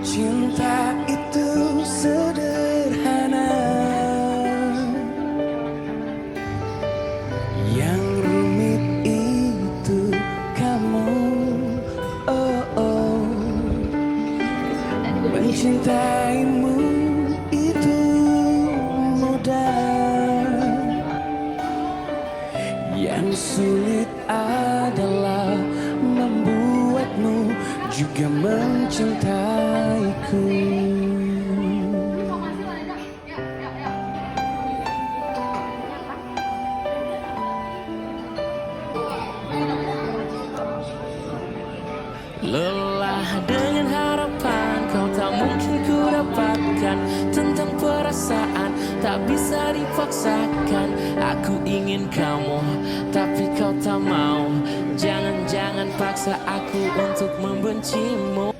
Cinta itu sederhana, yang rumit itu kamu. Oh, oh. Mencintaimu itu mudah, yang sulit adalah membuatmu juga mencintaiku. Lelah dengan harapan, kau tak mungkin ku dapatkan. Tentang perasaan tak bisa dipaksakan. Aku ingin kamu, tapi kau tak mau. Jangan-jangan paksa aku untuk membencimu.